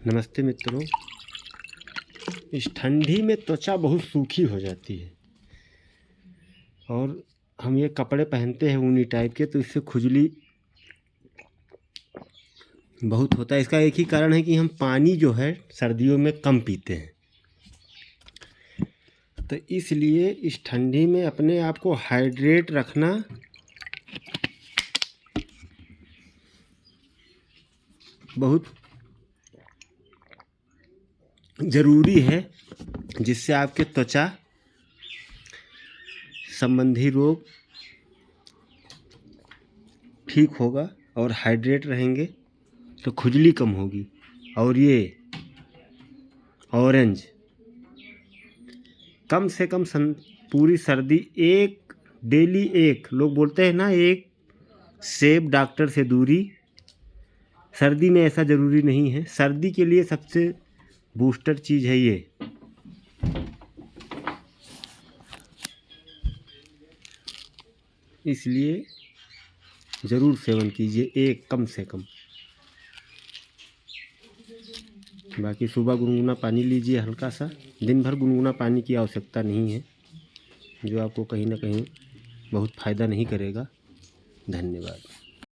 नमस्ते मित्रों। इस ठंडी में त्वचा बहुत सूखी हो जाती है और हम ये कपड़े पहनते हैं ऊनी टाइप के, तो इससे खुजली बहुत होता है। इसका एक ही कारण है कि हम पानी जो है सर्दियों में कम पीते हैं, तो इसलिए इस ठंडी में अपने आप को हाइड्रेट रखना बहुत ज़रूरी है, जिससे आपके त्वचा संबंधी रोग ठीक होगा और हाइड्रेट रहेंगे तो खुजली कम होगी। और ये ऑरेंज कम से कम पूरी सर्दी डेली एक, लोग बोलते हैं ना, एक सेब डॉक्टर से दूरी। सर्दी में ऐसा ज़रूरी नहीं है। सर्दी के लिए सबसे बूस्टर चीज़ है ये। इसलिए ज़रूर सेवन कीजिए, एक कम से कम। बाकी सुबह गुनगुना पानी लीजिए हल्का सा। दिन भर गुनगुना पानी की आवश्यकता नहीं है, जो आपको कहीं ना कहीं बहुत फ़ायदा नहीं करेगा। धन्यवाद।